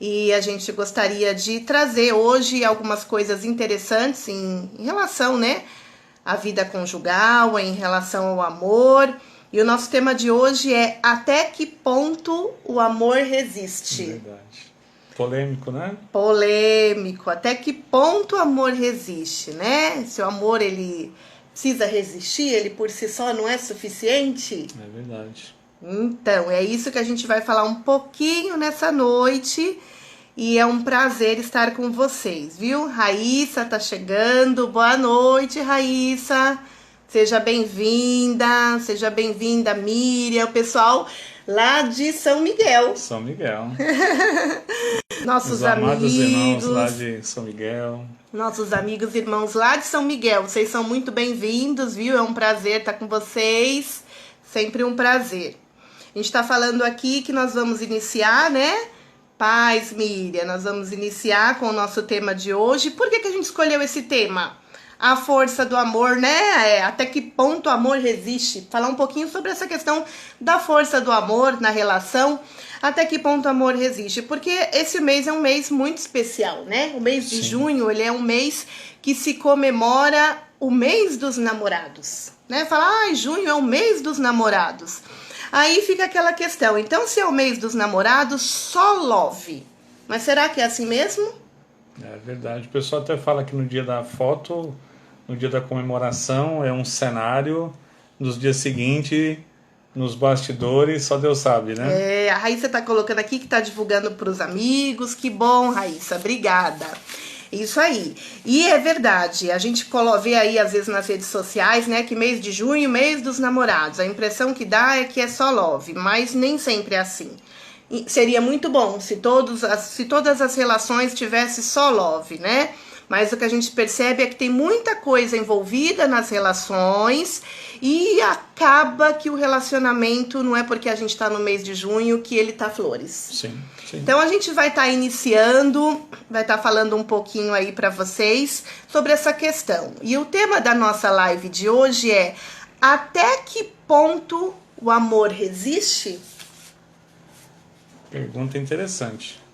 E a gente gostaria de trazer hoje algumas coisas interessantes em relação, né, à vida conjugal, em relação ao amor. E o nosso tema de hoje é: até que ponto o amor resiste? Verdade. Polêmico, né? Polêmico. Até que ponto o amor resiste, né? Se o amor, ele precisa resistir, ele por si só não é suficiente? É verdade. Então, é isso que a gente vai falar um pouquinho nessa noite. E é um prazer estar com vocês, viu? Raíssa tá chegando. Boa noite, Raíssa. Seja bem-vinda, Miriam, o pessoal lá de São Miguel. São Miguel. Nossos Os amados irmãos amigos, lá de São Miguel. nossos amigos e irmãos lá de São Miguel, vocês são muito bem-vindos, viu? É um prazer estar com vocês, sempre um prazer. A gente tá falando aqui que nós vamos iniciar, né? Paz, Miriam, nós vamos iniciar com o nosso tema de hoje. Por que a gente escolheu esse tema? A força do amor, né? Até que ponto o amor resiste? Falar um pouquinho sobre essa questão da força do amor na relação. Até que ponto o amor resiste? Porque esse mês é um mês muito especial, né? O mês de junho, ele é um mês que se comemora o mês dos namorados, né? Fala, junho é o mês dos namorados. Aí fica aquela questão, então se é o mês dos namorados, só love. Mas será que é assim mesmo? É verdade. O pessoal até fala que no dia da foto, no dia da comemoração, é um cenário. Nos dias seguintes, nos bastidores, só Deus sabe, né? A Raíssa tá colocando aqui que tá divulgando pros amigos. Que bom, Raíssa, obrigada. Isso aí. E é verdade, a gente vê aí às vezes nas redes sociais, né, que mês de junho, mês dos namorados. A impressão que dá é que é só love, mas nem sempre é assim. E seria muito bom se todas as relações tivessem só love, né? Mas o que a gente percebe é que tem muita coisa envolvida nas relações e acaba que o relacionamento não é porque a gente está no mês de junho que ele tá flores. Sim. Então a gente vai estar iniciando, vai estar falando um pouquinho aí para vocês sobre essa questão. E o tema da nossa live de hoje é: até que ponto o amor resiste? Pergunta interessante.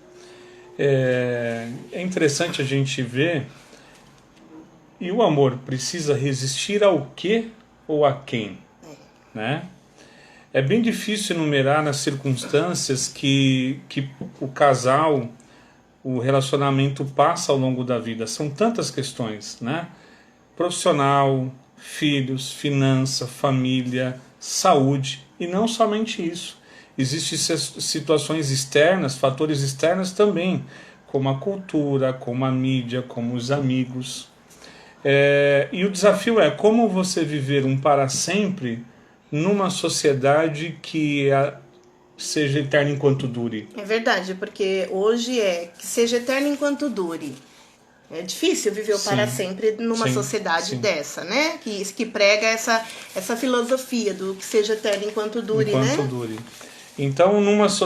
É interessante a gente ver. E o amor precisa resistir ao quê ou a quem? Né? É bem difícil enumerar nas circunstâncias que o casal, o relacionamento passa ao longo da vida. São tantas questões, né? Profissional, filhos, finança, família, saúde, e não somente isso. Existem situações externas, fatores externos também, como a cultura, como a mídia, como os amigos. E o desafio é como você viver um para sempre numa sociedade que seja eterna enquanto dure. É verdade, porque hoje que seja eterno enquanto dure. É difícil viver o para sempre numa sociedade dessa, né? Que prega essa filosofia do que seja eterno enquanto dure, né? Enquanto dure. Então,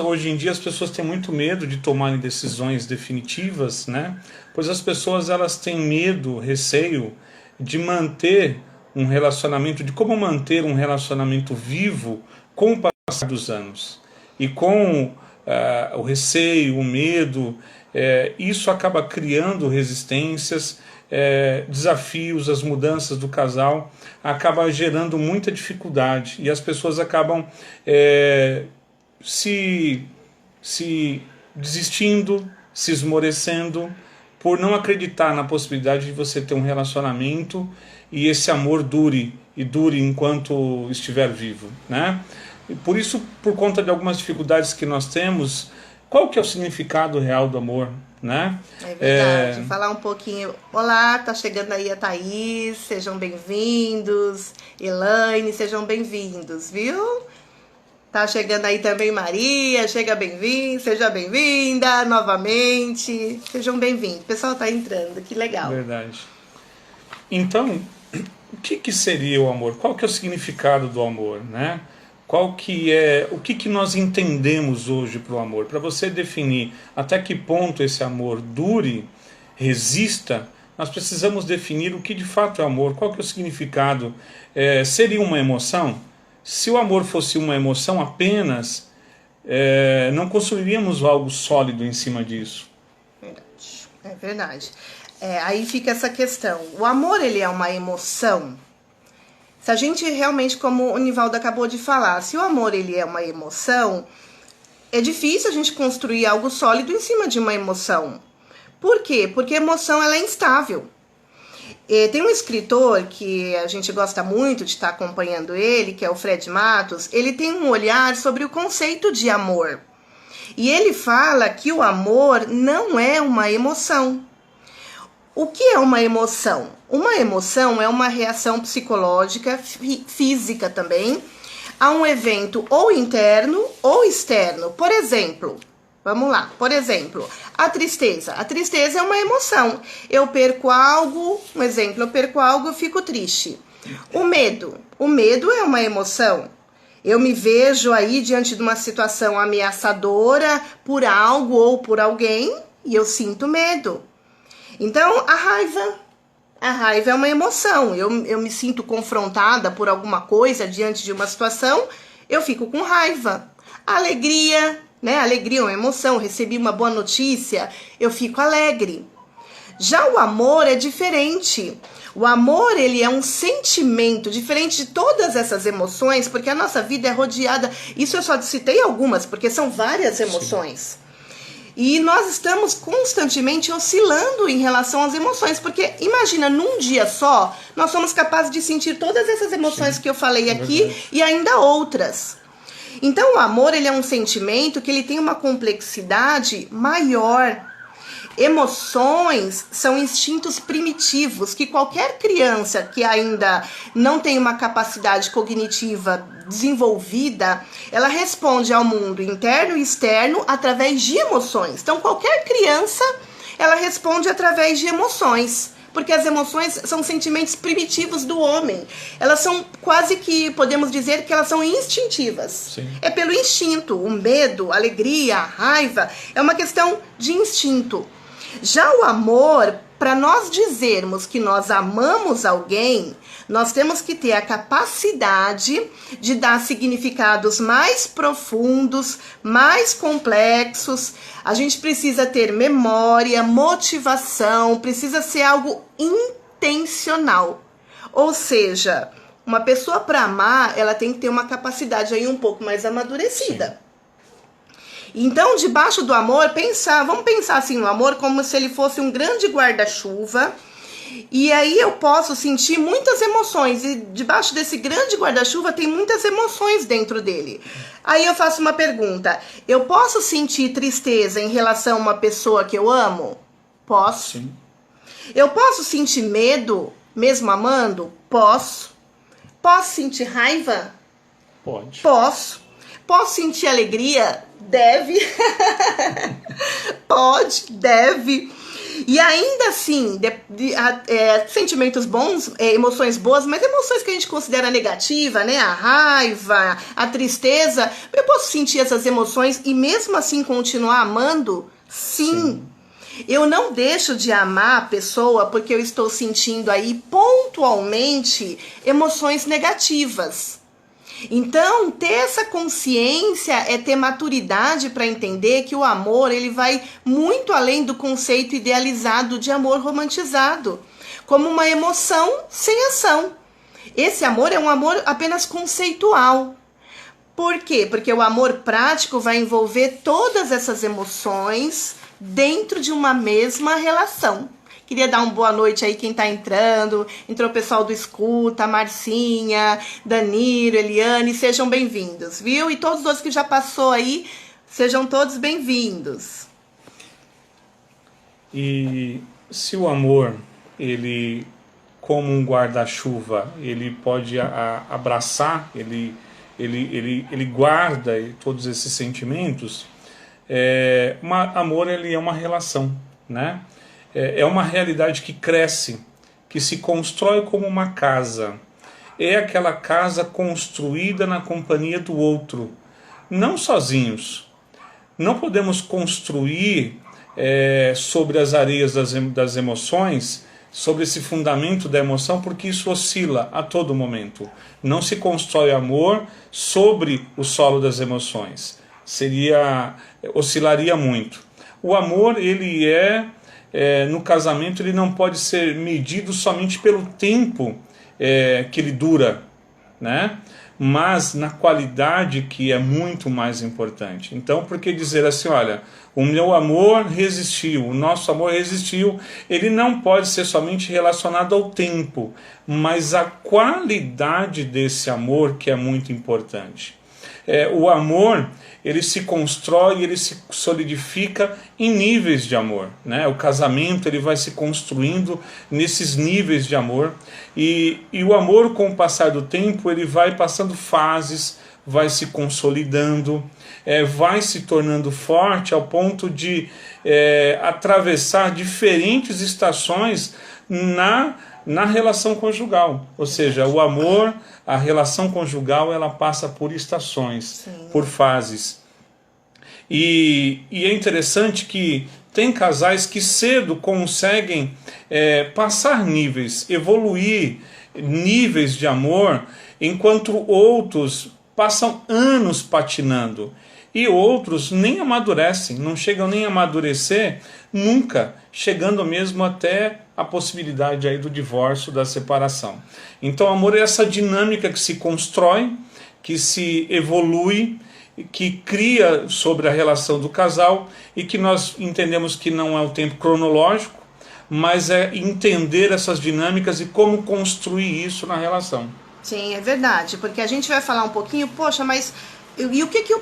hoje em dia as pessoas têm muito medo de tomarem decisões definitivas, né? Pois as pessoas elas têm medo, receio de manter um relacionamento, de como manter um relacionamento vivo com o passar dos anos. E com o receio, o medo, isso acaba criando resistências, desafios, as mudanças do casal, acaba gerando muita dificuldade. E as pessoas acabam se desistindo, se esmorecendo, por não acreditar na possibilidade de você ter um relacionamento e esse amor dure enquanto estiver vivo, né? E por isso, por conta de algumas dificuldades que nós temos, qual que é o significado real do amor, né? É verdade. Falar um pouquinho. Olá, tá chegando aí a Thaís, sejam bem-vindos. Elaine, sejam bem-vindos, viu? Tá chegando aí também Maria, seja bem-vinda novamente. Sejam bem-vindos. O pessoal tá entrando, que legal. Verdade. Então, o que seria o amor? Qual que é o significado do amor, né? O que nós entendemos hoje para o amor? Para você definir até que ponto esse amor dure, resista, nós precisamos definir o que de fato é amor, qual que é o significado. Seria uma emoção? Se o amor fosse uma emoção apenas, não construiríamos algo sólido em cima disso. Verdade. É verdade. Aí fica essa questão. O amor, ele é uma emoção? Se a gente realmente, como o Nivaldo acabou de falar, se o amor, ele é uma emoção, é difícil a gente construir algo sólido em cima de uma emoção. Por quê? Porque a emoção, ela é instável. Tem um escritor que a gente gosta muito de estar acompanhando ele, que é o Fred Matos. Ele tem um olhar sobre o conceito de amor. E ele fala que o amor não é uma emoção. O que é uma emoção? Uma emoção é uma reação psicológica, física também, a um evento ou interno ou externo. Por exemplo, vamos lá, a tristeza. A tristeza é uma emoção. Eu perco algo, um exemplo, eu perco algo, eu fico triste. O medo é uma emoção. Eu me vejo aí diante de uma situação ameaçadora por algo ou por alguém e eu sinto medo. Então, a raiva é uma emoção. Eu me sinto confrontada por alguma coisa diante de uma situação, eu fico com raiva. A alegria, né? A alegria é uma emoção. Recebi uma boa notícia, eu fico alegre. Já o amor é diferente. O amor, ele é um sentimento diferente de todas essas emoções, porque a nossa vida é rodeada... Isso eu só citei algumas, porque são várias emoções. Sim. E nós estamos constantemente oscilando em relação às emoções, porque imagina, num dia só, nós somos capazes de sentir todas essas emoções, sim, que eu falei aqui, e ainda outras. Então o amor, ele é um sentimento que ele tem uma complexidade maior. Emoções são instintos primitivos que qualquer criança que ainda não tem uma capacidade cognitiva desenvolvida, ela responde ao mundo interno e externo através de emoções. Então qualquer criança, ela responde através de emoções, porque as emoções são sentimentos primitivos do homem. Elas são quase que, podemos dizer que elas são instintivas. Sim. É pelo instinto. O medo, a alegria, a raiva, é uma questão de instinto. Já o amor, para nós dizermos que nós amamos alguém, nós temos que ter a capacidade de dar significados mais profundos, mais complexos. A gente precisa ter memória, motivação, precisa ser algo intencional. Ou seja, uma pessoa para amar, ela tem que ter uma capacidade aí um pouco mais amadurecida. Sim. Então, debaixo do amor, vamos pensar assim no amor como se ele fosse um grande guarda-chuva. E aí eu posso sentir muitas emoções. E debaixo desse grande guarda-chuva tem muitas emoções dentro dele. Aí eu faço uma pergunta. Eu posso sentir tristeza em relação a uma pessoa que eu amo? Posso. Sim. Eu posso sentir medo, mesmo amando? Posso. Posso sentir raiva? Pode. Posso. Posso sentir alegria? Deve. Pode, deve. E ainda assim, sentimentos bons, emoções boas, mas emoções que a gente considera negativa, né? A raiva, a tristeza. Eu posso sentir essas emoções e mesmo assim continuar amando? Sim. Eu não deixo de amar a pessoa porque eu estou sentindo aí pontualmente emoções negativas. Então, ter essa consciência é ter maturidade para entender que o amor, ele vai muito além do conceito idealizado de amor romantizado, como uma emoção sem ação. Esse amor é um amor apenas conceitual. Por quê? Porque o amor prático vai envolver todas essas emoções dentro de uma mesma relação. Queria dar uma boa noite aí quem tá entrando. Entrou o pessoal do Escuta, Marcinha, Danilo, Eliane, sejam bem-vindos, viu? E todos os outros que já passou aí, sejam todos bem-vindos. E se o amor, ele, como um guarda-chuva, ele pode abraçar, ele guarda todos esses sentimentos, amor, ele é uma relação, né? É uma realidade que cresce, que se constrói como uma casa. É aquela casa construída na companhia do outro, não sozinhos. Não podemos construir sobre as areias das emoções, sobre esse fundamento da emoção, porque isso oscila a todo momento. Não se constrói amor sobre o solo das emoções. oscilaria muito. O amor, ele no casamento, ele não pode ser medido somente pelo tempo que ele dura, né? Mas na qualidade, que é muito mais importante. Então, por que dizer assim, olha, o meu amor resistiu, o nosso amor resistiu? Ele não pode ser somente relacionado ao tempo, mas a qualidade desse amor, que é muito importante. O amor, ele se constrói, ele se solidifica em níveis de amor, né? O casamento, ele vai se construindo nesses níveis de amor, e o amor, com o passar do tempo, ele vai passando fases, vai se consolidando, vai se tornando forte ao ponto de atravessar diferentes estações na relação conjugal. Ou seja, o amor, a relação conjugal, ela passa por estações, sim, por fases. E é interessante que tem casais que cedo conseguem passar níveis, evoluir níveis de amor, enquanto outros passam anos patinando. E outros nem amadurecem, não chegam nem a amadurecer nunca, chegando mesmo até a possibilidade aí do divórcio, da separação. Então, o amor é essa dinâmica que se constrói, que se evolui, que cria sobre a relação do casal, e que nós entendemos que não é o tempo cronológico, mas é entender essas dinâmicas e como construir isso na relação. Sim, é verdade, porque a gente vai falar um pouquinho, poxa, mas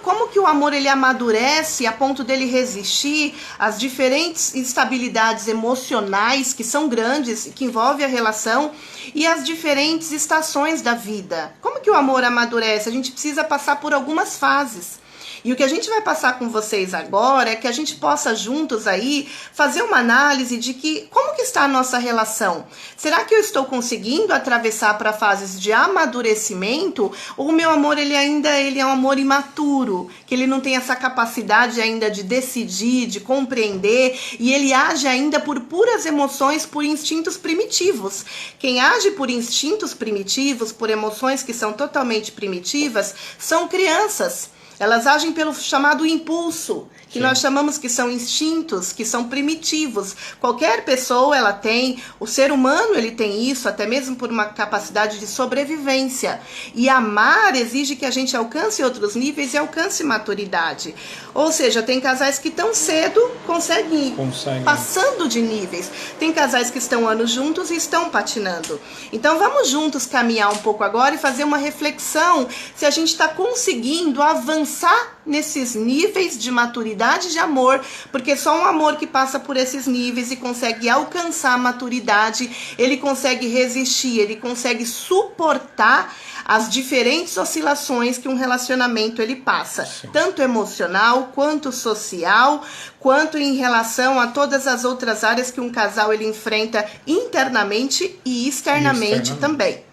como que o amor ele amadurece a ponto dele resistir às diferentes instabilidades emocionais que são grandes, que envolvem a relação, e as diferentes estações da vida? Como que o amor amadurece? A gente precisa passar por algumas fases. E o que a gente vai passar com vocês agora é que a gente possa juntos aí fazer uma análise de como que está a nossa relação. Será que eu estou conseguindo atravessar para fases de amadurecimento, ou o meu amor ele é um amor imaturo, que ele não tem essa capacidade ainda de decidir, de compreender, e ele age ainda por puras emoções, por instintos primitivos. Quem age por instintos primitivos, por emoções que são totalmente primitivas, são crianças. Elas agem pelo chamado impulso, que nós chamamos que são instintos, que são primitivos. Qualquer pessoa, ela tem, o ser humano, ele tem isso, até mesmo por uma capacidade de sobrevivência. E amar exige que a gente alcance outros níveis e alcance maturidade. Ou seja, tem casais que tão cedo conseguem ir passando de níveis. Tem casais que estão anos juntos e estão patinando. Então vamos juntos caminhar um pouco agora e fazer uma reflexão se a gente está conseguindo avançar nesses níveis de maturidade de amor, porque só um amor que passa por esses níveis e consegue alcançar a maturidade, ele consegue resistir, ele consegue suportar as diferentes oscilações que um relacionamento ele passa, sim, tanto emocional, quanto social, quanto em relação a todas as outras áreas que um casal ele enfrenta internamente e externamente também.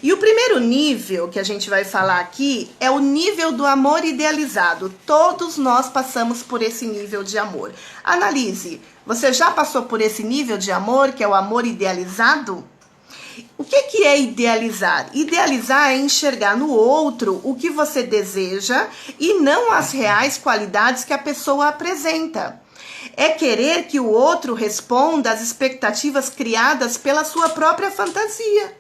E o primeiro nível que a gente vai falar aqui é o nível do amor idealizado. Todos nós passamos por esse nível de amor. Analise, você já passou por esse nível de amor, que é o amor idealizado? O que é idealizar? Idealizar é enxergar no outro o que você deseja e não as reais qualidades que a pessoa apresenta. É querer que o outro responda às expectativas criadas pela sua própria fantasia.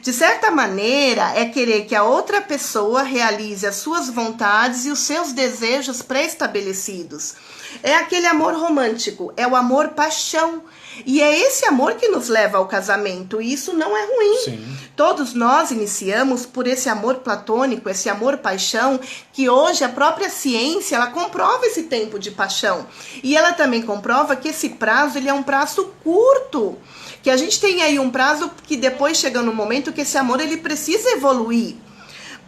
De certa maneira, é querer que a outra pessoa realize as suas vontades e os seus desejos pré-estabelecidos. É aquele amor romântico, é o amor paixão. E é esse amor que nos leva ao casamento, e isso não é ruim. Sim. Todos nós iniciamos por esse amor platônico, esse amor paixão, que hoje a própria ciência, ela comprova esse tempo de paixão. E ela também comprova que esse prazo, ele é um prazo curto. Que a gente tem aí um prazo que depois chega no momento que esse amor ele precisa evoluir.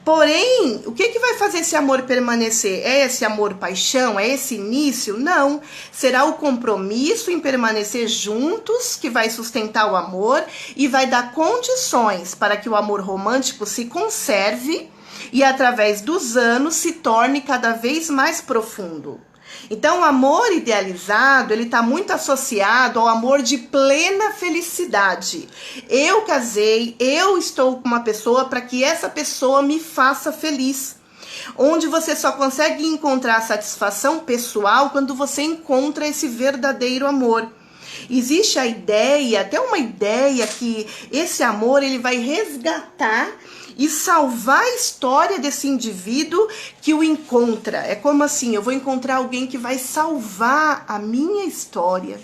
Porém, o que vai fazer esse amor permanecer? É esse amor paixão? É esse início? Não. Será o compromisso em permanecer juntos que vai sustentar o amor e vai dar condições para que o amor romântico se conserve e através dos anos se torne cada vez mais profundo. Então, o amor idealizado, ele está muito associado ao amor de plena felicidade. Eu casei, eu estou com uma pessoa para que essa pessoa me faça feliz. onde você só consegue encontrar satisfação pessoal quando você encontra esse verdadeiro amor. Existe a ideia, até uma ideia, que esse amor ele vai resgatar e salvar a história desse indivíduo que o encontra. É como assim, eu vou encontrar alguém que vai salvar a minha história.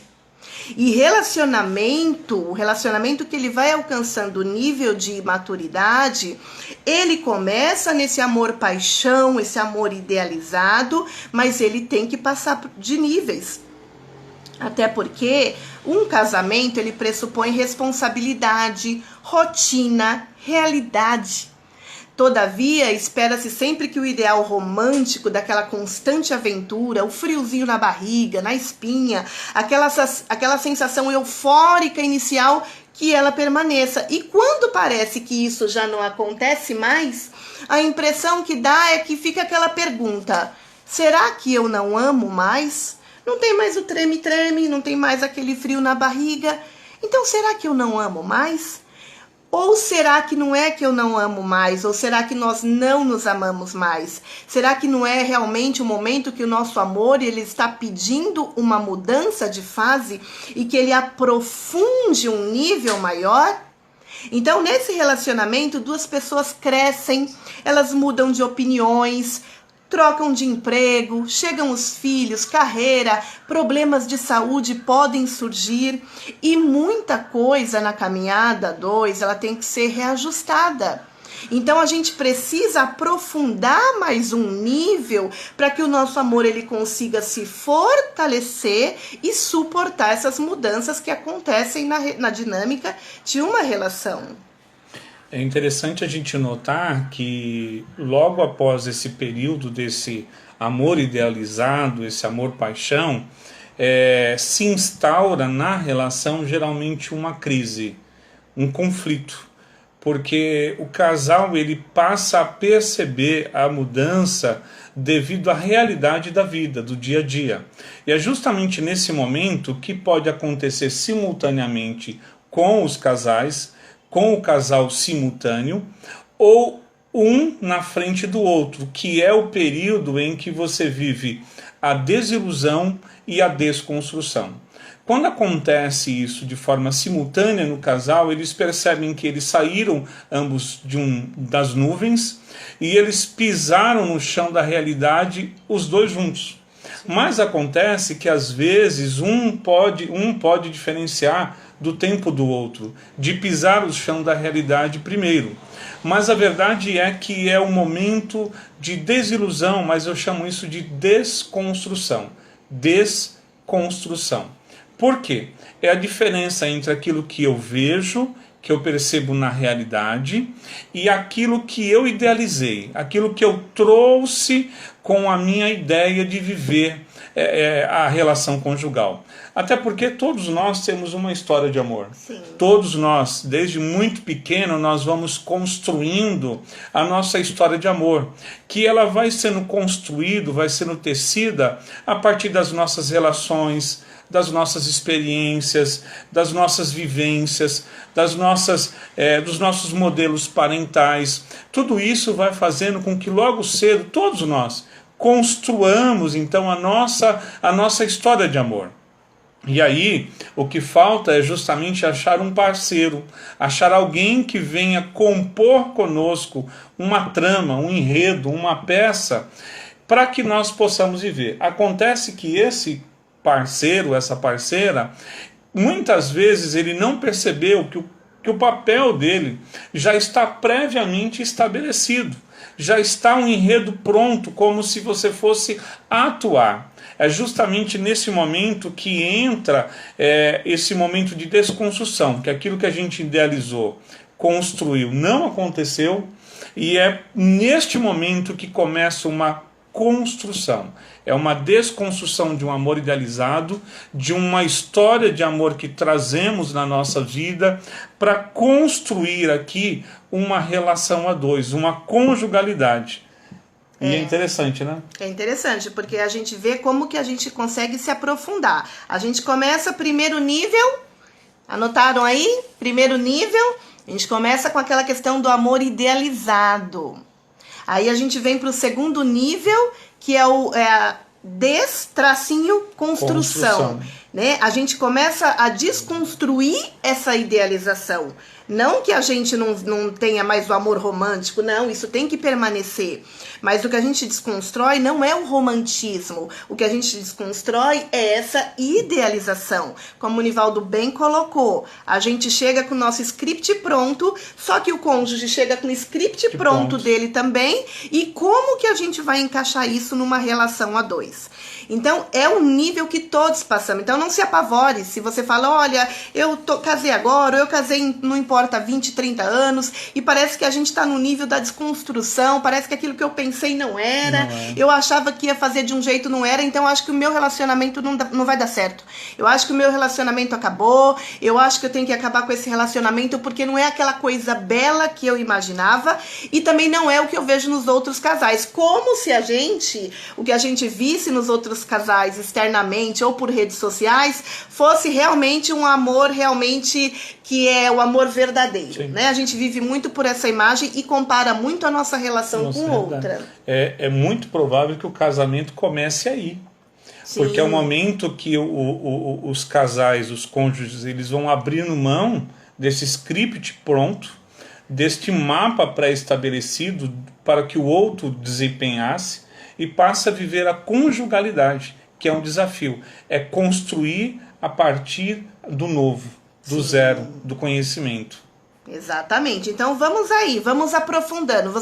E o relacionamento que ele vai alcançando o nível de maturidade, ele começa nesse amor-paixão, esse amor idealizado, mas ele tem que passar de níveis. Até porque um casamento ele pressupõe responsabilidade, rotina, realidade. Todavia, espera-se sempre que o ideal romântico daquela constante aventura, o friozinho na barriga, na espinha, aquela sensação eufórica inicial, que ela permaneça. E quando parece que isso já não acontece mais, a impressão que dá é que fica aquela pergunta: será que eu não amo mais? Não tem mais o treme-treme, não tem mais aquele frio na barriga. Então, será que eu não amo mais? Ou será que não é que eu não amo mais? Ou será que nós não nos amamos mais? Será que não é realmente o momento que o nosso amor ele está pedindo uma mudança de fase e que ele aprofunde um nível maior? Então, nesse relacionamento, duas pessoas crescem, elas mudam de opiniões, trocam de emprego, chegam os filhos, carreira, problemas de saúde podem surgir e muita coisa na caminhada 2, ela tem que ser reajustada. Então a gente precisa aprofundar mais um nível para que o nosso amor ele consiga se fortalecer e suportar essas mudanças que acontecem na dinâmica de uma relação. É interessante a gente notar que logo após esse período desse amor idealizado, esse amor-paixão, se instaura na relação geralmente uma crise, um conflito, porque o casal ele passa a perceber a mudança devido à realidade da vida, do dia a dia. E é justamente nesse momento que pode acontecer simultaneamente com os casais, com o casal simultâneo, ou um na frente do outro, que é o período em que você vive a desilusão e a desconstrução. Quando acontece isso de forma simultânea no casal, eles percebem que eles saíram ambos das nuvens e eles pisaram no chão da realidade, os dois juntos. Mas acontece que às vezes um pode diferenciar do tempo do outro, de pisar o chão da realidade primeiro. Mas a verdade é que é um momento de desilusão, mas eu chamo isso de desconstrução. Desconstrução. Por quê? É a diferença entre aquilo que eu vejo, que eu percebo na realidade, e aquilo que eu idealizei, aquilo que eu trouxe com a minha ideia de viver a relação conjugal. Até porque todos nós temos uma história de amor. Sim. Todos nós, desde muito pequeno, nós vamos construindo a nossa história de amor, que ela vai sendo construída, vai sendo tecida a partir das nossas relações, das nossas experiências, das nossas vivências, dos nossos modelos parentais. Tudo isso vai fazendo com que logo cedo todos nós construamos então a nossa história de amor. E aí, o que falta é justamente achar um parceiro, achar alguém que venha compor conosco uma trama, um enredo, uma peça, para que nós possamos viver. Acontece que esse parceiro, essa parceira, muitas vezes ele não percebeu que o papel dele já está previamente estabelecido. Já está um enredo pronto, como se você fosse atuar. É justamente nesse momento que entra esse momento de desconstrução, que aquilo que a gente idealizou, construiu, não aconteceu, e é neste momento que começa uma construção. É uma desconstrução de um amor idealizado, de uma história de amor que trazemos na nossa vida para construir aqui uma relação a dois, uma conjugalidade. E é interessante, né? É interessante, porque a gente vê como que a gente consegue se aprofundar. A gente começa primeiro nível, anotaram aí? Primeiro nível, a gente começa com aquela questão do amor idealizado. Aí a gente vem para o segundo nível, que é a construção, né? A gente começa a desconstruir essa idealização. Não que a gente não tenha mais o amor romântico, não, isso tem que permanecer. Mas o que a gente desconstrói não é o romantismo. O que a gente desconstrói é essa idealização. Como o Nivaldo bem colocou, a gente chega com o nosso script pronto, só que o cônjuge chega com o script pronto dele também. E como que a gente vai encaixar isso numa relação a dois? Então, é um nível que todos passamos. Então, não se apavore se você fala, olha, casei agora, ou eu casei, não importa, 20, 30 anos, e parece que a gente está no nível da desconstrução, parece que aquilo que eu pensei não era, eu achava que ia fazer de um jeito, não era, então acho que o meu relacionamento não vai dar certo. Eu acho que o meu relacionamento acabou, eu acho que eu tenho que acabar com esse relacionamento, porque não é aquela coisa bela que eu imaginava, e também não é o que eu vejo nos outros casais. Como se o que a gente visse nos outros casais externamente ou por redes sociais fosse realmente um amor realmente que é o amor verdadeiro, né? A gente vive muito por essa imagem e compara muito a nossa relação com outra. É muito provável que o casamento comece aí. Sim. Porque é o momento que os casais, os cônjuges, eles vão abrindo mão desse script pronto, deste mapa pré-estabelecido para que o outro desempenhasse, e passa a viver a conjugalidade, que é um desafio. É construir a partir do novo, do zero, do conhecimento. Exatamente. Então vamos aprofundando.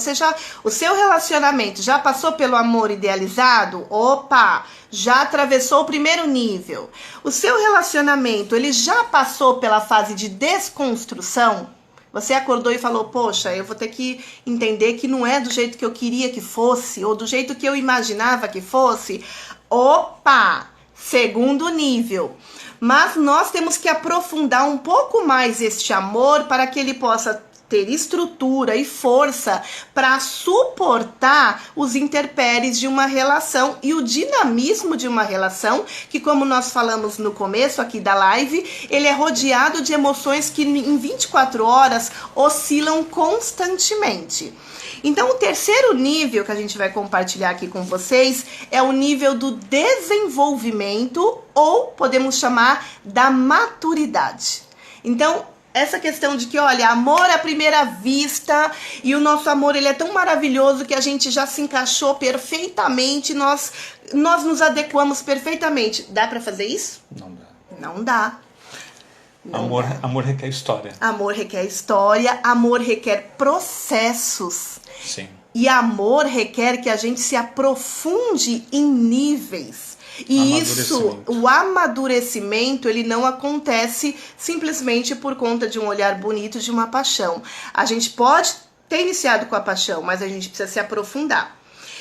O seu relacionamento já passou pelo amor idealizado? Opa, já atravessou o primeiro nível. O seu relacionamento, ele já passou pela fase de desconstrução? Você acordou e falou, poxa, eu vou ter que entender que não é do jeito que eu queria que fosse, ou do jeito que eu imaginava que fosse. Opa! Segundo nível. Mas nós temos que aprofundar um pouco mais este amor para que ele possa ter estrutura e força para suportar os intempéries de uma relação e o dinamismo de uma relação, que, como nós falamos no começo aqui da live, ele é rodeado de emoções que em 24 horas oscilam constantemente. Então, o terceiro nível que a gente vai compartilhar aqui com vocês é o nível do desenvolvimento, ou podemos chamar da maturidade. Então, essa questão de que, olha, amor à primeira vista, e o nosso amor ele é tão maravilhoso que a gente já se encaixou perfeitamente, nós nos adequamos perfeitamente. Dá para fazer isso? Não dá. Não dá. Amor requer história. Amor requer história, amor requer processos. Sim. E amor requer que a gente se aprofunde em níveis. E o amadurecimento, ele não acontece simplesmente por conta de um olhar bonito, de uma paixão. A gente pode ter iniciado com a paixão, mas a gente precisa se aprofundar.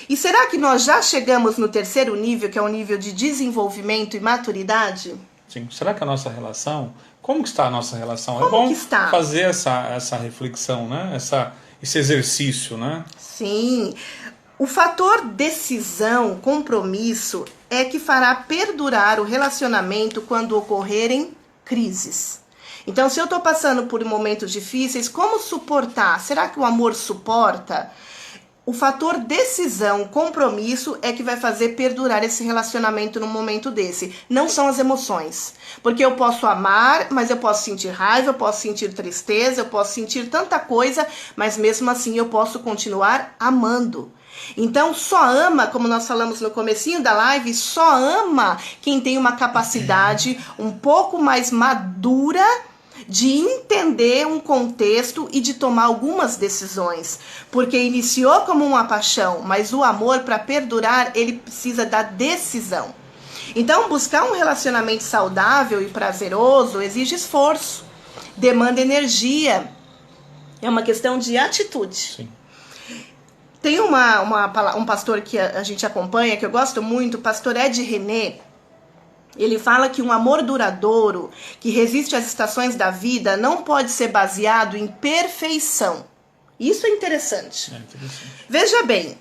E será que nós já chegamos no terceiro nível, que é o nível de desenvolvimento e maturidade? Sim. Será que a nossa relação... Como que está a nossa relação? Como é bom que está? Fazer essa reflexão, né? Esse exercício, né? Sim. O fator decisão, compromisso, é que fará perdurar o relacionamento quando ocorrerem crises. Então, se eu estou passando por momentos difíceis, como suportar? Será que o amor suporta? O fator decisão, compromisso, é que vai fazer perdurar esse relacionamento num momento desse. Não são as emoções. Porque eu posso amar, mas eu posso sentir raiva, eu posso sentir tristeza, eu posso sentir tanta coisa, mas mesmo assim eu posso continuar amando. Então, só ama, como nós falamos no comecinho da live, só ama quem tem uma capacidade um pouco mais madura de entender um contexto e de tomar algumas decisões, porque iniciou como uma paixão, mas o amor, para perdurar, ele precisa da decisão. Então, buscar um relacionamento saudável e prazeroso exige esforço, demanda energia, é uma questão de atitude. Sim. Tem um pastor que a gente acompanha, que eu gosto muito, o pastor Ed René. Ele fala que um amor duradouro, que resiste às estações da vida, não pode ser baseado em perfeição. Isso é interessante. Veja bem,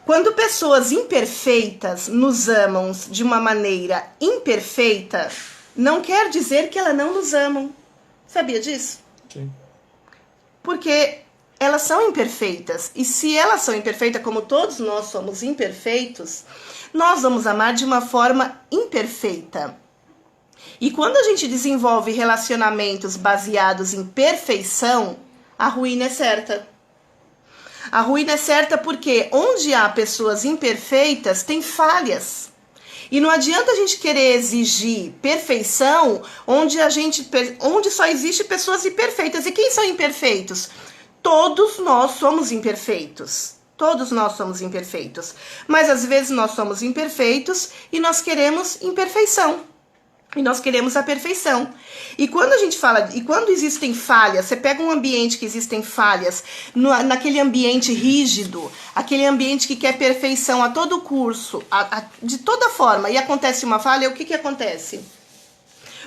quando pessoas imperfeitas nos amam de uma maneira imperfeita, não quer dizer que elas não nos amam. Sabia disso? Sim. Porque elas são imperfeitas. E se elas são imperfeitas, como todos nós somos imperfeitos, nós vamos amar de uma forma imperfeita. E quando a gente desenvolve relacionamentos baseados em perfeição, a ruína é certa. A ruína é certa porque onde há pessoas imperfeitas, tem falhas. E não adianta a gente querer exigir perfeição onde só existe pessoas imperfeitas. E quem são imperfeitos? Todos nós somos imperfeitos. Todos nós somos imperfeitos. Mas às vezes nós somos imperfeitos e nós queremos imperfeição. E nós queremos a perfeição. E quando a gente fala, e quando existem falhas, você pega um ambiente que existem falhas, naquele ambiente rígido, aquele ambiente que quer perfeição a todo curso, de toda forma, e acontece uma falha, o que acontece?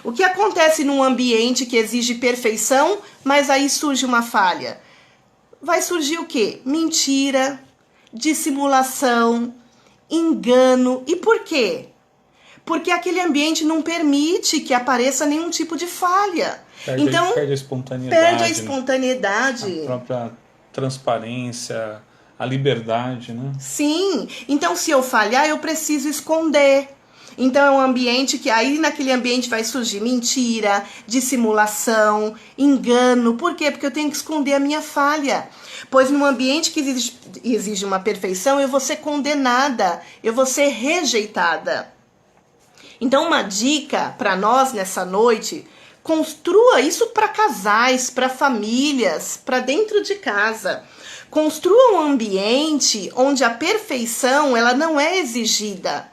O que acontece num ambiente que exige perfeição, mas aí surge uma falha? Vai surgir o quê? Mentira, dissimulação, engano. E por quê? Porque aquele ambiente não permite que apareça nenhum tipo de falha. Perde a espontaneidade. Perde a espontaneidade. Né? A própria transparência, a liberdade, né? Sim. Então, se eu falhar, eu preciso esconder. Então, é um ambiente que aí naquele ambiente vai surgir mentira, dissimulação, engano. Por quê? Porque eu tenho que esconder a minha falha. Pois num ambiente que exige uma perfeição, eu vou ser condenada, eu vou ser rejeitada. Então, uma dica para nós nessa noite, construa isso para casais, para famílias, para dentro de casa. Construa um ambiente onde a perfeição ela não é exigida.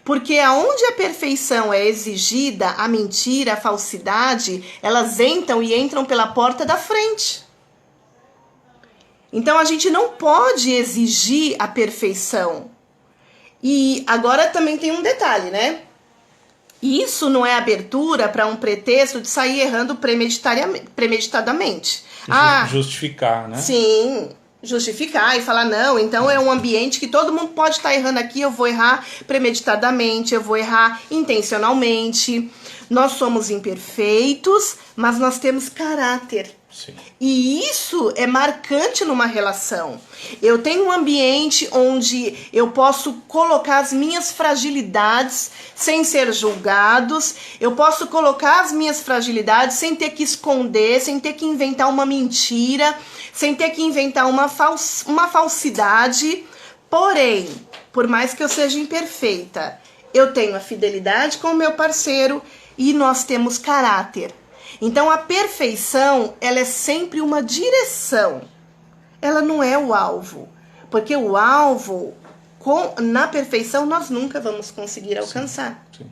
Porque aonde a perfeição é exigida, a mentira, a falsidade, elas entram pela porta da frente. Então, a gente não pode exigir a perfeição. E agora também tem um detalhe, né? Isso não é abertura para um pretexto de sair errando premeditadamente. Justificar, né? Sim, justificar e falar, não, então é um ambiente que todo mundo pode estar errando aqui, eu vou errar premeditadamente, eu vou errar intencionalmente. Nós somos imperfeitos, mas nós temos caráter. Sim. E isso é marcante numa relação. Eu tenho um ambiente onde eu posso colocar as minhas fragilidades sem ser julgados. Eu posso colocar as minhas fragilidades sem ter que esconder, sem ter que inventar uma mentira, sem ter que inventar uma falsidade. Porém, por mais que eu seja imperfeita, eu tenho a fidelidade com o meu parceiro e nós temos caráter. Então, a perfeição, ela é sempre uma direção. Ela não é o alvo. Porque o alvo, na perfeição, nós nunca vamos conseguir alcançar. Sim.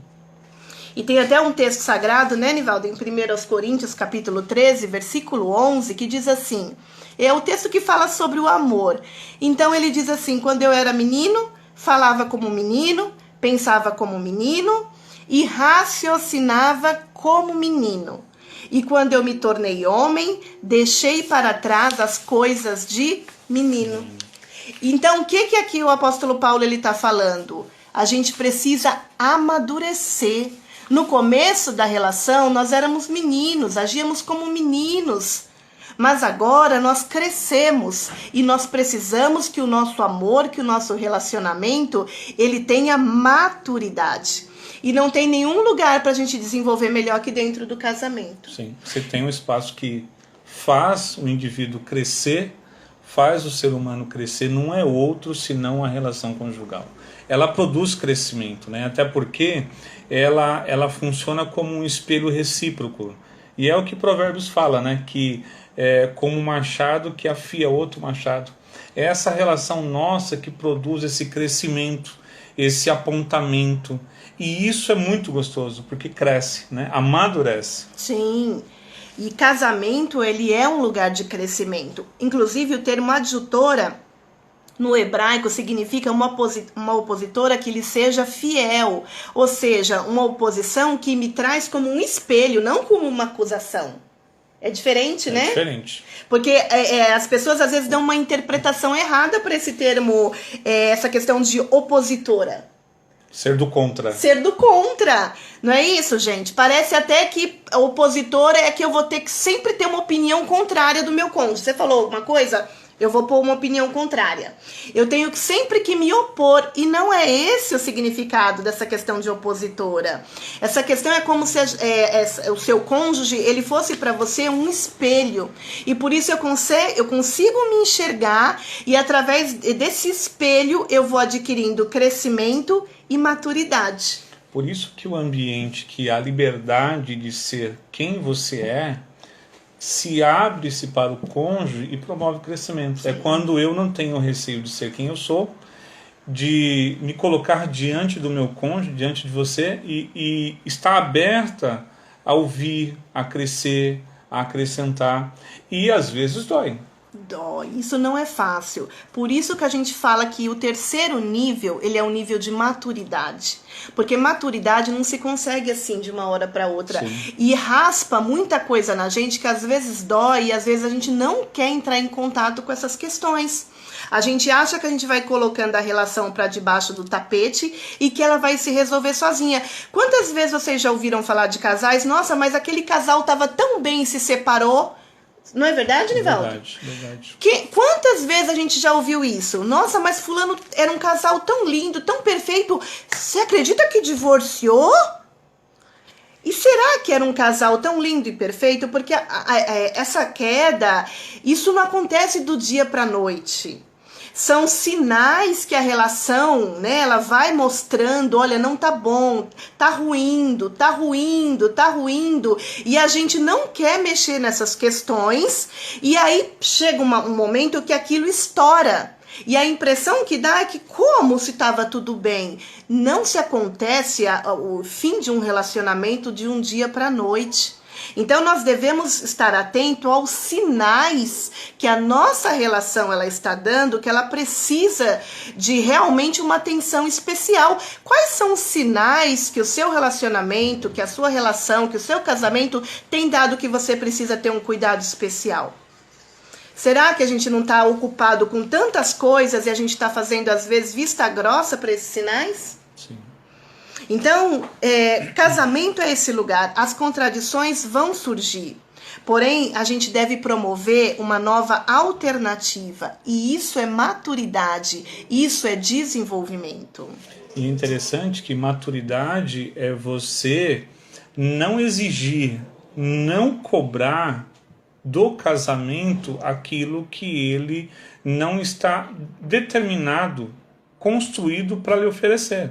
E tem até um texto sagrado, né, Nivaldo? Em 1 Coríntios, capítulo 13, versículo 11, que diz assim... É o texto que fala sobre o amor. Então, ele diz assim... Quando eu era menino, falava como menino, pensava como menino e raciocinava como menino. E quando eu me tornei homem, deixei para trás as coisas de menino. Então, o que aqui o apóstolo Paulo está falando? A gente precisa amadurecer. No começo da relação, nós éramos meninos, agíamos como meninos. Mas agora nós crescemos e nós precisamos que o nosso amor, que o nosso relacionamento, ele tenha maturidade. E não tem nenhum lugar para a gente desenvolver melhor que dentro do casamento. Sim, você tem um espaço que faz o indivíduo crescer, faz o ser humano crescer, não é outro senão a relação conjugal. Ela produz crescimento, né? Até porque ela funciona como um espelho recíproco. E é o que Provérbios fala, né? Que é como um machado que afia outro machado. É essa relação nossa que produz esse crescimento, esse apontamento. E isso é muito gostoso, porque cresce, né? Amadurece. Sim, e casamento, ele é um lugar de crescimento. Inclusive, o termo adjutora, no hebraico, significa uma opositora que lhe seja fiel. Ou seja, uma oposição que me traz como um espelho, não como uma acusação. É diferente, né? É diferente. Porque as pessoas, às vezes, dão uma interpretação errada para esse termo, essa questão de opositora. Ser do contra. Ser do contra. Não é isso, gente? Parece até que a opositora é que eu vou ter que sempre ter uma opinião contrária do meu cônjuge. Você falou alguma coisa? Eu vou pôr uma opinião contrária. Eu tenho que sempre que me opor. E não é esse o significado dessa questão de opositora. Essa questão é como se o seu cônjuge ele fosse para você um espelho. E por isso eu consigo me enxergar. E através desse espelho eu vou adquirindo crescimento e maturidade. Por isso que o ambiente, que a liberdade de ser quem você é, se abre-se para o cônjuge e promove crescimento. Sim. É quando eu não tenho receio de ser quem eu sou, de me colocar diante do meu cônjuge, diante de você, e estar aberta a ouvir, a crescer, a acrescentar. E às vezes dói. Dói, isso não é fácil. Por isso que a gente fala que o terceiro nível, ele é o nível de maturidade. Porque maturidade não se consegue assim de uma hora para outra. Sim. E raspa muita coisa na gente que às vezes dói e às vezes a gente não quer entrar em contato com essas questões. A gente acha que a gente vai colocando a relação para debaixo do tapete e que ela vai se resolver sozinha. Quantas vezes vocês já ouviram falar de casais? Nossa, mas aquele casal estava tão bem e se separou. Não é verdade, Nivaldo? Verdade, verdade. Quantas vezes a gente já ouviu isso? Nossa, mas fulano era um casal tão lindo, tão perfeito. Você acredita que divorciou? E será que era um casal tão lindo e perfeito? Porque essa queda, isso não acontece do dia para a noite. São sinais que a relação, né, ela vai mostrando, olha, não tá bom, tá ruindo, tá ruindo, tá ruindo. E a gente não quer mexer nessas questões. E aí chega um momento que aquilo estoura. E a impressão que dá é que como se estava tudo bem. Não se acontece o fim de um relacionamento de um dia para a noite. Então nós devemos estar atentos aos sinais que a nossa relação ela está dando, que ela precisa de realmente uma atenção especial. Quais são os sinais que o seu relacionamento, que a sua relação, que o seu casamento tem dado que você precisa ter um cuidado especial? Será que a gente não está ocupado com tantas coisas e a gente está fazendo às vezes vista grossa para esses sinais? Sim. Então, casamento é esse lugar. As contradições vão surgir. Porém, a gente deve promover uma nova alternativa. E isso é maturidade. Isso é desenvolvimento. E é interessante que maturidade é você não exigir, não cobrar do casamento aquilo que ele não está determinado, construído para lhe oferecer.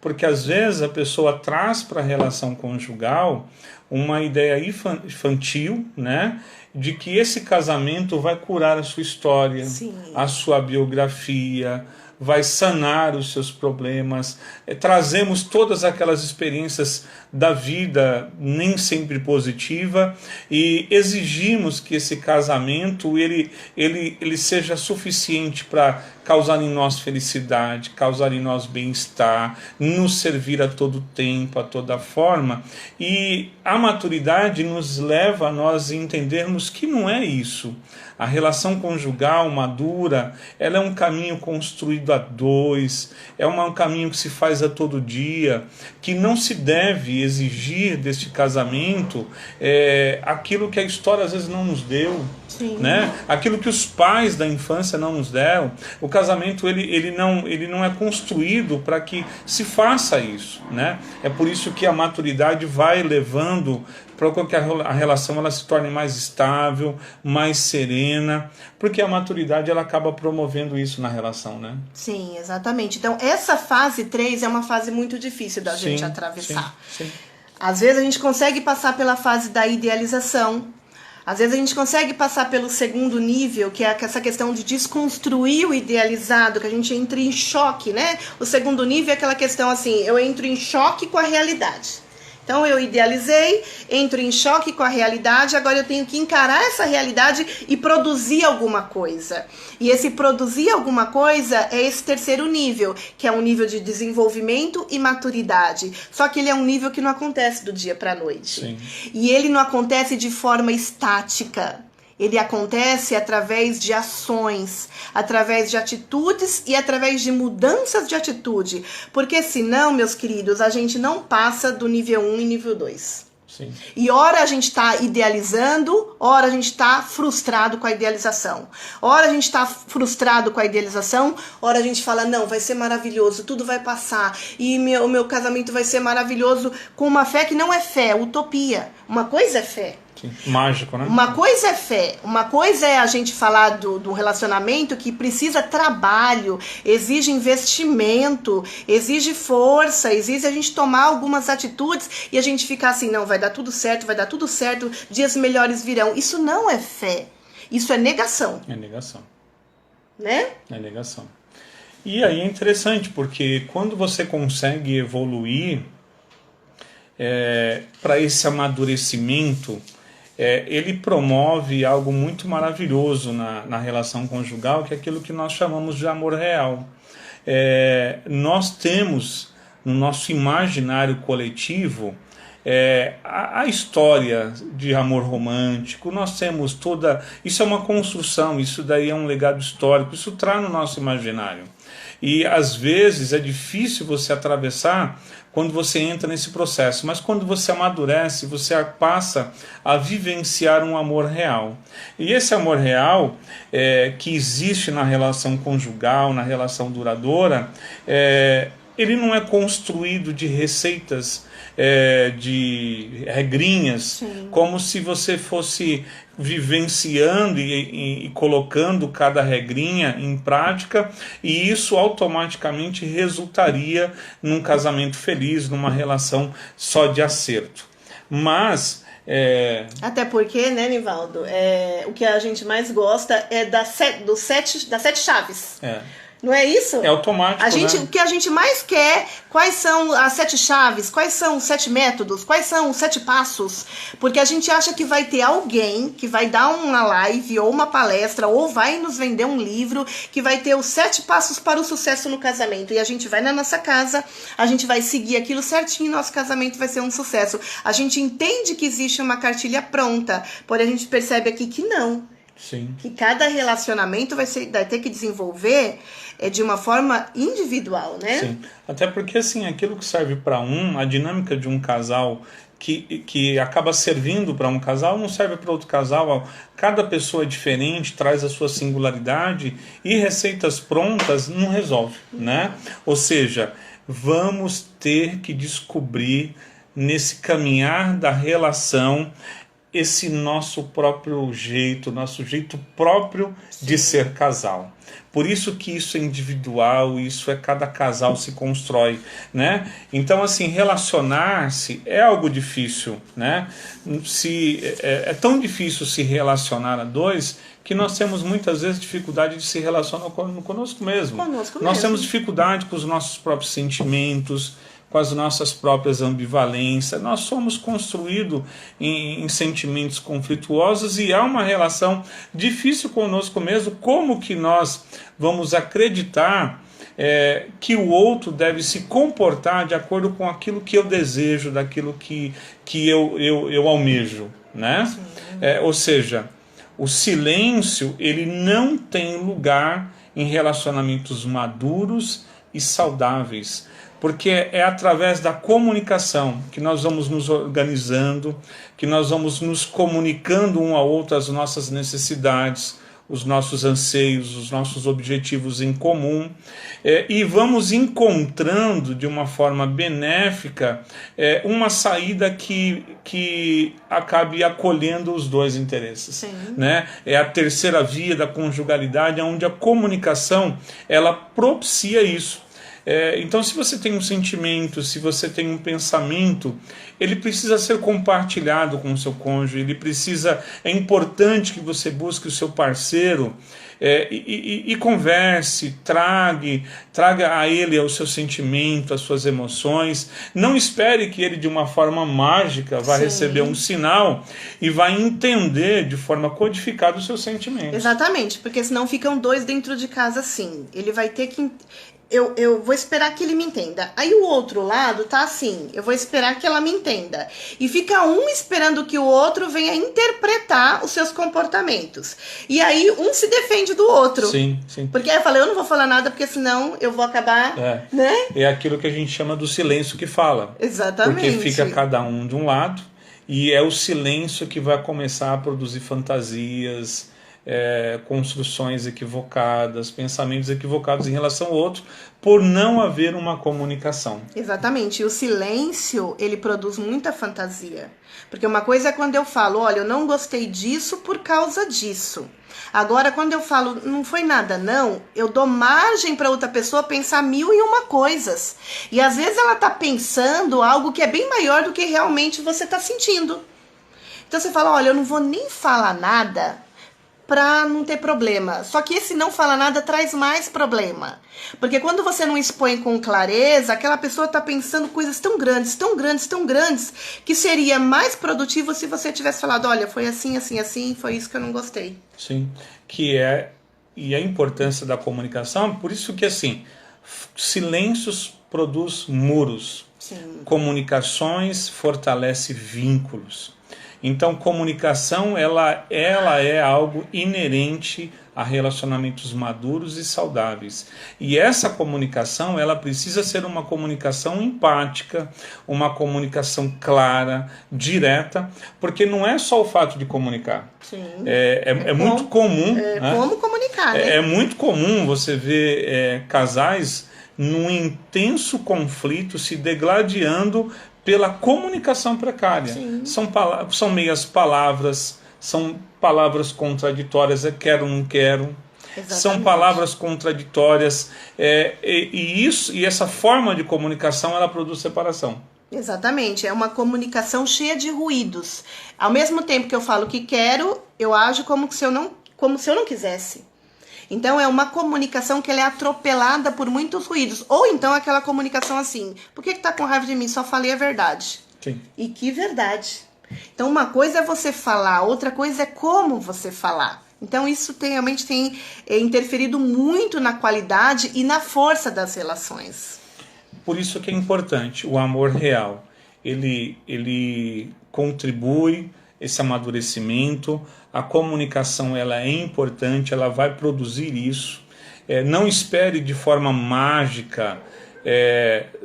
Porque às vezes a pessoa traz para a relação conjugal uma ideia infantil, né, de que esse casamento vai curar a sua história, sim, a sua biografia, vai sanar os seus problemas. Trazemos todas aquelas experiências da vida, nem sempre positiva, e exigimos que esse casamento ele seja suficiente para causar em nós felicidade, causar em nós bem-estar, nos servir a todo tempo, a toda forma. E a maturidade nos leva a nós entendermos que não é isso. A relação conjugal madura, ela é um caminho construído a dois, é um caminho que se faz a todo dia, que não se deve exigir deste casamento aquilo que a história às vezes não nos deu, né? Aquilo que os pais da infância não nos deram. O casamento ele não é construído para que se faça isso, né? É por isso que a maturidade vai levando para que a relação ela se torne mais estável, mais serena, porque a maturidade ela acaba promovendo isso na relação, né? Sim, exatamente. Então, essa fase 3 é uma fase muito difícil da gente atravessar. Sim. Às vezes a gente consegue passar pela fase da idealização, às vezes a gente consegue passar pelo segundo nível, que é essa questão de desconstruir o idealizado, que a gente entra em choque, né? O segundo nível é aquela questão assim, eu entro em choque com a realidade. Então eu idealizei, entro em choque com a realidade, agora eu tenho que encarar essa realidade e produzir alguma coisa. E esse produzir alguma coisa é esse terceiro nível, que é um nível de desenvolvimento e maturidade. Só que ele é um nível que não acontece do dia para a noite. Sim. E ele não acontece de forma estática. Ele acontece através de ações, através de atitudes e através de mudanças de atitude. Porque senão, meus queridos, a gente não passa do nível 1 e nível 2. Sim. E ora a gente está idealizando, ora a gente está frustrado com a idealização. Ora a gente está frustrado com a idealização, ora a gente fala, não, vai ser maravilhoso, tudo vai passar. E o meu casamento vai ser maravilhoso com uma fé que não é fé, é utopia. Uma coisa é fé. Sim. Mágico, né? Uma coisa é fé, uma coisa é a gente falar do relacionamento que precisa trabalho, exige investimento, exige força, exige a gente tomar algumas atitudes e a gente ficar assim, não, vai dar tudo certo, dias melhores virão. Isso não é fé, isso é negação. É negação. Né? É negação. E aí é interessante, porque quando você consegue evoluir para esse amadurecimento, ele promove algo muito maravilhoso na relação conjugal, que é aquilo que nós chamamos de amor real. Nós temos no nosso imaginário coletivo a história de amor romântico, nós temos toda... Isso é uma construção, isso daí é um legado histórico, isso traz no nosso imaginário. E às vezes é difícil você atravessar quando você entra nesse processo, mas quando você amadurece, você passa a vivenciar um amor real. E esse amor real que existe na relação conjugal, na relação duradoura, ele não é construído de receitas, de regrinhas, sim, como se você fosse vivenciando e colocando cada regrinha em prática, e isso automaticamente resultaria num casamento feliz, numa relação só de acerto. Mas... Até porque, né, Nivaldo, o que a gente mais gosta é das 7 chaves. Não é isso? É automático, né? O que a gente mais quer, quais são as 7 chaves, quais são os 7 métodos, quais são os 7 passos, porque a gente acha que vai ter alguém que vai dar uma live ou uma palestra ou vai nos vender um livro que vai ter os 7 passos para o sucesso no casamento, e a gente vai na nossa casa, a gente vai seguir aquilo certinho e nosso casamento vai ser um sucesso. A gente entende que existe uma cartilha pronta, porém a gente percebe aqui que não. Sim. Que cada relacionamento vai ter que desenvolver de uma forma individual, né? Sim. Até porque, assim, aquilo que serve para a dinâmica de um casal que acaba servindo para um casal, não serve para outro casal. Cada pessoa é diferente, traz a sua singularidade, e receitas prontas não resolve, né? Ou seja, vamos ter que descobrir nesse caminhar da relação esse nosso próprio jeito, nosso jeito próprio de ser casal. Por isso que isso é individual, isso cada casal se constrói, né? Então, assim, relacionar-se é algo difícil, né? É tão difícil se relacionar a dois que nós temos muitas vezes dificuldade de se relacionar conosco mesmo. Nós temos dificuldade com os nossos próprios sentimentos, com as nossas próprias ambivalências. Nós somos construídos em sentimentos conflituosos e há uma relação difícil conosco mesmo. Como que nós vamos acreditar que o outro deve se comportar de acordo com aquilo que eu desejo, daquilo que eu almejo, né? Ou seja, o silêncio, ele não tem lugar em relacionamentos maduros e saudáveis, porque é através da comunicação que nós vamos nos organizando, que nós vamos nos comunicando um ao outro as nossas necessidades, os nossos anseios, os nossos objetivos em comum, e vamos encontrando de uma forma benéfica uma saída que acabe acolhendo os dois interesses. Né? É a terceira via da conjugalidade, onde a comunicação ela propicia isso. Então, se você tem um sentimento, se você tem um pensamento, ele precisa ser compartilhado com o seu cônjuge, é importante que você busque o seu parceiro e converse, traga a ele o seu sentimento, as suas emoções. Não espere que ele de uma forma mágica vá receber um sinal e vai entender de forma codificada os seus sentimentos. Exatamente, porque senão ficam dois dentro de casa assim. Ele vai ter que... eu vou esperar que ele me entenda. Aí o outro lado tá assim, eu vou esperar que ela me entenda. E fica um esperando que o outro venha interpretar os seus comportamentos. E aí um se defende do outro. Sim, sim. Porque aí eu falei, eu não vou falar nada, porque senão eu vou acabar, né? É aquilo que a gente chama do silêncio que fala. Exatamente. Porque fica cada um de um lado, e é o silêncio que vai começar a produzir fantasias, construções equivocadas, pensamentos equivocados em relação ao outro, por não haver uma comunicação. Exatamente, e o silêncio, ele produz muita fantasia. Porque uma coisa é quando eu falo, olha, eu não gostei disso por causa disso. Agora, quando eu falo, não foi nada não, eu dou margem para outra pessoa pensar 1001 coisas. E às vezes ela tá pensando algo que é bem maior do que realmente você tá sentindo. Então você fala, olha, eu não vou nem falar nada para não ter problema. Só que esse não falar nada traz mais problema. Porque quando você não expõe com clareza, aquela pessoa está pensando coisas tão grandes, tão grandes, tão grandes, que seria mais produtivo se você tivesse falado, olha, foi assim, assim, assim, foi isso que eu não gostei. Sim, e a importância da comunicação, por isso que assim, silêncios produz muros. Sim. Comunicações fortalece vínculos. Então, comunicação ela é algo inerente a relacionamentos maduros e saudáveis. E essa comunicação, ela precisa ser uma comunicação empática, uma comunicação clara, direta, porque não é só o fato de comunicar. Sim. É muito comum. Né? Como comunicar, né? É muito comum você ver casais num intenso conflito se degladiando pela comunicação precária. São meias palavras, são palavras contraditórias, quero, não quero. Exatamente. São palavras contraditórias, e essa forma de comunicação, ela produz separação. Exatamente, é uma comunicação cheia de ruídos. Ao mesmo tempo que eu falo que quero, eu ajo como se eu não quisesse. Então é uma comunicação que ela é atropelada por muitos ruídos. Ou então aquela comunicação assim, por que tá com raiva de mim? Só falei a verdade. Sim. E que verdade. Então uma coisa é você falar, outra coisa é como você falar. Então isso realmente tem interferido muito na qualidade e na força das relações. Por isso que é importante o amor real. Ele contribui esse amadurecimento, a comunicação ela é importante, ela vai produzir isso. Não espere de forma mágica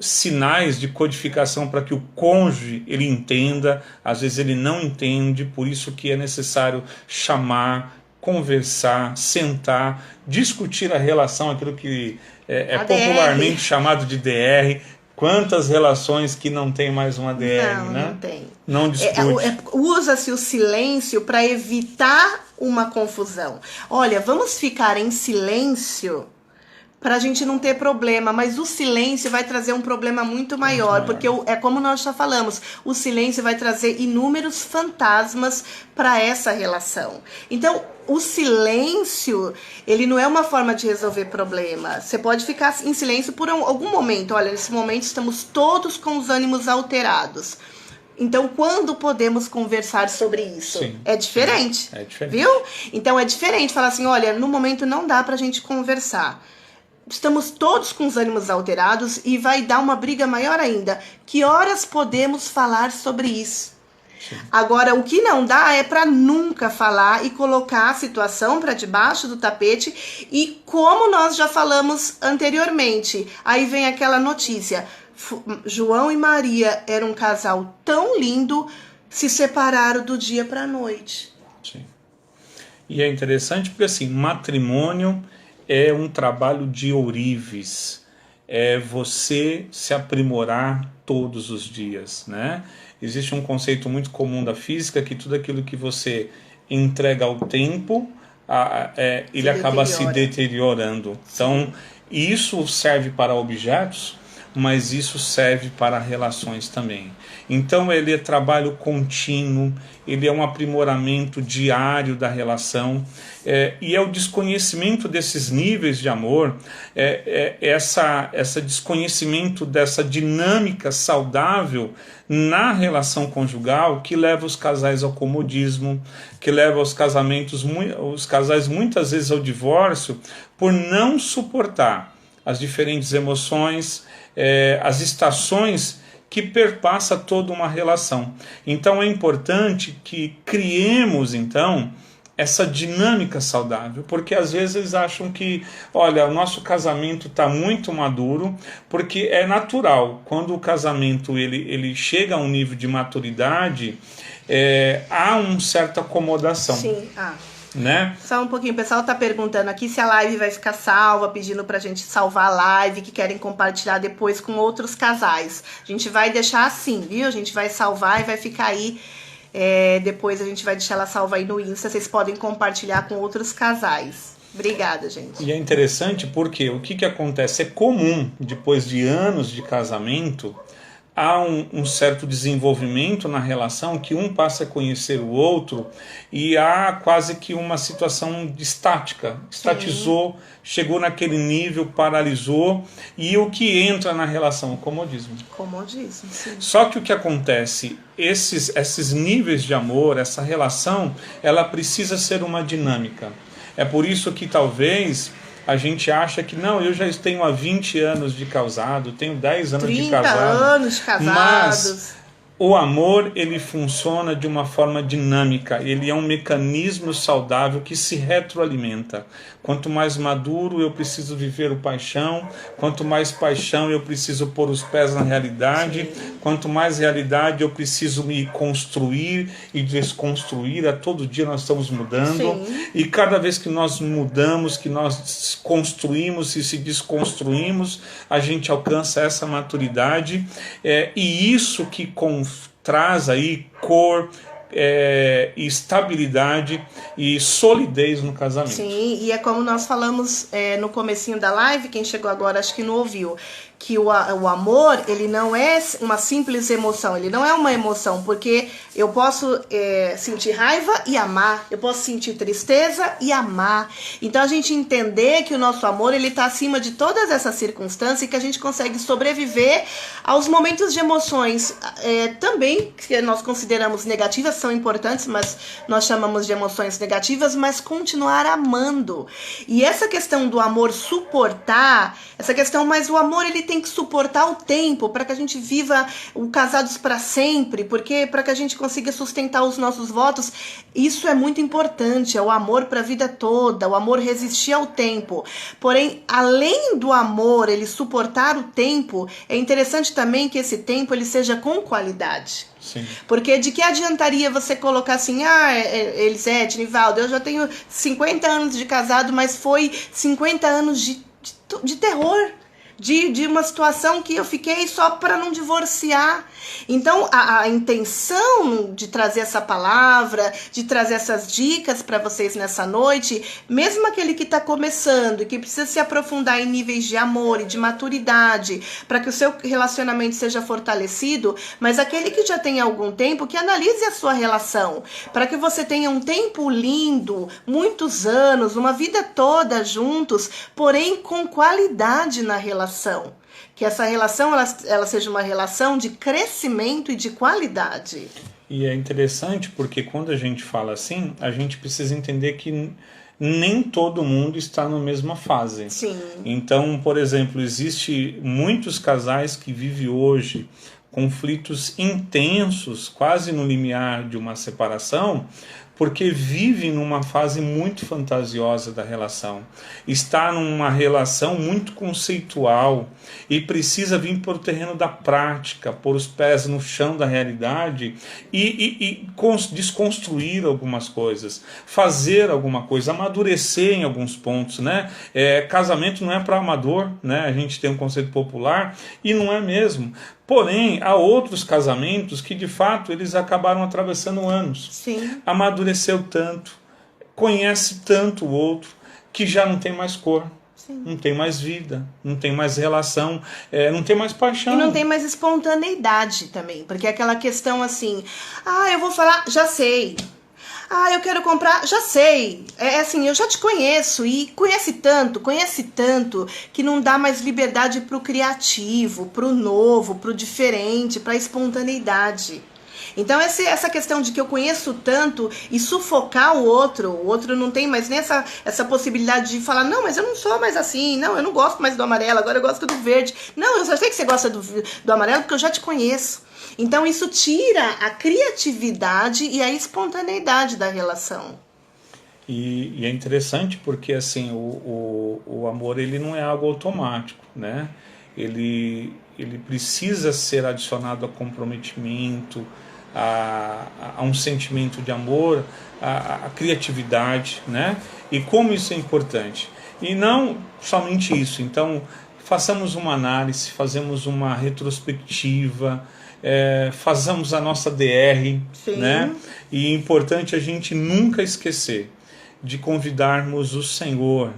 sinais de codificação para que o cônjuge ele entenda, às vezes ele não entende, por isso que é necessário chamar, conversar, sentar, discutir a relação, aquilo que é popularmente chamado de DR. Quantas relações que não tem mais uma DR, não, né? Não tem. Não discute. Usa-se o silêncio para evitar uma confusão. Olha, vamos ficar em silêncio para a gente não ter problema, mas o silêncio vai trazer um problema muito maior, porque é como nós já falamos, o silêncio vai trazer inúmeros fantasmas para essa relação. Então, o silêncio, ele não é uma forma de resolver problema. Você pode ficar em silêncio por algum momento. Olha, nesse momento estamos todos com os ânimos alterados. Então, quando podemos conversar sobre isso? Sim, é diferente. É diferente. Viu? Então, é diferente falar assim, olha, no momento não dá pra gente conversar. Estamos todos com os ânimos alterados e vai dar uma briga maior ainda. Que horas podemos falar sobre isso? Sim. Agora, o que não dá é para nunca falar e colocar a situação para debaixo do tapete. E como nós já falamos anteriormente, aí vem aquela notícia. João e Maria eram um casal tão lindo, se separaram do dia para a noite. Sim. E é interessante porque assim, matrimônio é um trabalho de ourives, é você se aprimorar todos os dias, né? Existe um conceito muito comum da física que tudo aquilo que você entrega ao tempo, ele acaba se deteriorando. Então, isso serve para objetos, mas isso serve para relações também. Então ele é trabalho contínuo, ele é um aprimoramento diário da relação, e é o desconhecimento desses níveis de amor, essa desconhecimento dessa dinâmica saudável na relação conjugal que leva os casais ao comodismo, que leva os casais muitas vezes ao divórcio por não suportar as diferentes emoções, as estações que perpassa toda uma relação. Então é importante que criemos, então, essa dinâmica saudável, porque às vezes eles acham que, olha, o nosso casamento está muito maduro, porque é natural, quando o casamento ele chega a um nível de maturidade, há uma certa acomodação. Sim, né? Só um pouquinho, o pessoal tá perguntando aqui se a live vai ficar salva, pedindo pra gente salvar a live, que querem compartilhar depois com outros casais. A gente vai deixar assim, viu? A gente vai salvar e vai ficar aí, depois a gente vai deixar ela salva aí no Insta, vocês podem compartilhar com outros casais. Obrigada, gente. E é interessante porque o que acontece? É comum, depois de anos de casamento, há um certo desenvolvimento na relação, que um passa a conhecer o outro e há quase que uma situação estática, estatizou, chegou naquele nível, paralisou, e o que entra na relação? O comodismo. Comodismo, sim. Só que o que acontece, esses níveis de amor, essa relação, ela precisa ser uma dinâmica. É por isso que talvez a gente acha que não, eu já tenho há 20 anos de casado, tenho 10 anos de casado. 30 anos de casados. Mas o amor, ele funciona de uma forma dinâmica, ele é um mecanismo saudável que se retroalimenta. Quanto mais maduro eu preciso viver o paixão, quanto mais paixão eu preciso pôr os pés na realidade, quanto mais realidade eu preciso me construir e desconstruir. A todo dia nós estamos mudando. E cada vez que nós mudamos, que nós construímos e se desconstruímos, a gente alcança essa maturidade, e isso que traz aí cor, estabilidade e solidez no casamento. Sim, e é como nós falamos no comecinho da live, quem chegou agora acho que não ouviu, que o amor, ele não é uma simples emoção, ele não é uma emoção, porque eu posso sentir raiva e amar, eu posso sentir tristeza e amar. Então a gente entender que o nosso amor, ele está acima de todas essas circunstâncias e que a gente consegue sobreviver aos momentos de emoções também, que nós consideramos negativas, são importantes, mas nós chamamos de emoções negativas, mas continuar amando. E essa questão do amor suportar, mas o amor, ele tem que suportar o tempo para que a gente viva casados para sempre, porque para que a gente consiga sustentar os nossos votos, isso é muito importante, é o amor para a vida toda, o amor resistir ao tempo. Porém, além do amor, ele suportar o tempo, é interessante também que esse tempo ele seja com qualidade. Sim. Porque de que adiantaria você colocar assim, Elisete, Nivaldo, eu já tenho 50 anos de casado, mas foi 50 anos de terror, de uma situação que eu fiquei só para não divorciar. Então a intenção de trazer essa palavra, de trazer essas dicas para vocês nessa noite, mesmo aquele que está começando e que precisa se aprofundar em níveis de amor e de maturidade para que o seu relacionamento seja fortalecido, mas aquele que já tem algum tempo, que analise a sua relação, para que você tenha um tempo lindo, muitos anos, uma vida toda juntos, porém com qualidade na relação. Que essa relação ela seja uma relação de crescimento e de qualidade. E é interessante porque quando a gente fala assim, a gente precisa entender que nem todo mundo está na mesma fase. Sim. Então, por exemplo, existe muitos casais que vivem hoje conflitos intensos, quase no limiar de uma separação, porque vive numa fase muito fantasiosa da relação, está numa relação muito conceitual e precisa vir para o terreno da prática, pôr os pés no chão da realidade e desconstruir algumas coisas, fazer alguma coisa, amadurecer em alguns pontos, né? Casamento não é para amador, né? A gente tem um conceito popular e não é mesmo. Porém, há outros casamentos que, de fato, eles acabaram atravessando anos. Sim. Amadureceu tanto, conhece tanto o outro, que já não tem mais cor. Sim. Não tem mais vida, não tem mais relação, não tem mais paixão. E não tem mais espontaneidade também, porque é aquela questão assim, eu vou falar, já sei. Eu quero comprar, já sei. Assim, eu já te conheço e conhece tanto, que não dá mais liberdade pro criativo, pro novo, pro diferente, pra espontaneidade. Então essa questão de que eu conheço tanto e sufocar o outro não tem mais nem essa possibilidade de falar, não, mas eu não sou mais assim, não, eu não gosto mais do amarelo, agora eu gosto do verde. Não, eu só sei que você gosta do amarelo porque eu já te conheço. Então isso tira a criatividade e a espontaneidade da relação. E é interessante porque assim o amor ele não é algo automático, né? Ele precisa ser adicionado a comprometimento, a um sentimento de amor, a criatividade, né? E como isso é importante. E não somente isso. Então, façamos uma análise, fazemos uma retrospectiva, façamos a nossa DR, Sim. né? E é importante a gente nunca esquecer de convidarmos o Senhor,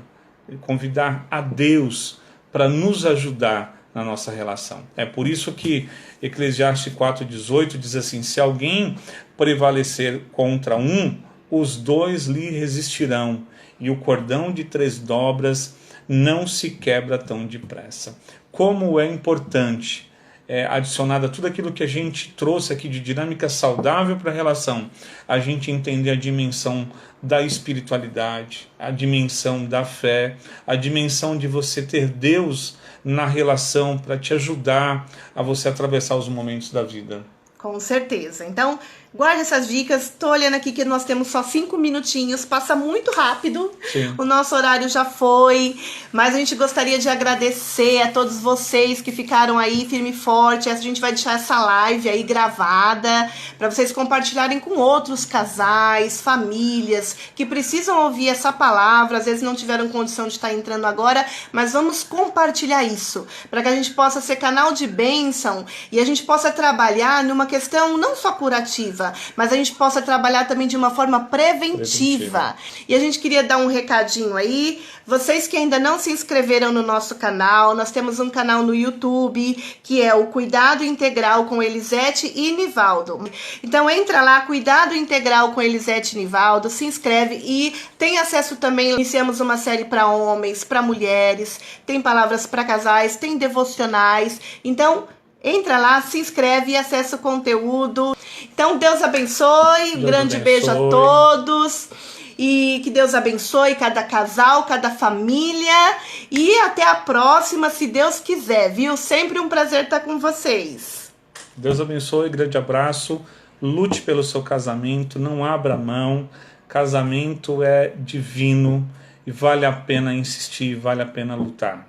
convidar a Deus para nos ajudar na nossa relação. É por isso que Eclesiastes 4,18 diz assim: se alguém prevalecer contra um, os dois lhe resistirão, e o cordão de 3 dobras não se quebra tão depressa. Como é importante, adicionado a tudo aquilo que a gente trouxe aqui de dinâmica saudável para a relação, a gente entender a dimensão da espiritualidade, a dimensão da fé, a dimensão de você ter Deus na relação para te ajudar a você atravessar os momentos da vida. Com certeza. Então, guarde essas dicas. Estou olhando aqui que nós temos só 5 minutinhos. Passa muito rápido. Sim. O nosso horário já foi. Mas a gente gostaria de agradecer a todos vocês que ficaram aí firme e forte. A gente vai deixar essa live aí gravada para vocês compartilharem com outros casais, famílias que precisam ouvir essa palavra. Às vezes não tiveram condição de estar entrando agora, mas vamos compartilhar isso para que a gente possa ser canal de bênção e a gente possa trabalhar numa questão não só curativa, mas a gente possa trabalhar também de uma forma preventiva. E a gente queria dar um recadinho aí. Vocês que ainda não se inscreveram no nosso canal, nós temos um canal no YouTube, que é o Cuidado Integral com Elisete e Nivaldo. Então entra lá, Cuidado Integral com Elisete e Nivaldo, se inscreve e tem acesso também. Iniciamos uma série para homens, para mulheres, tem palavras para casais, tem devocionais. Então entra lá, se inscreve e acessa o conteúdo. Então, Deus abençoe. Um grande beijo a todos. E que Deus abençoe cada casal, cada família. E até a próxima, se Deus quiser, viu? Sempre um prazer estar com vocês. Deus abençoe, grande abraço. Lute pelo seu casamento, não abra mão. Casamento é divino e vale a pena insistir, vale a pena lutar.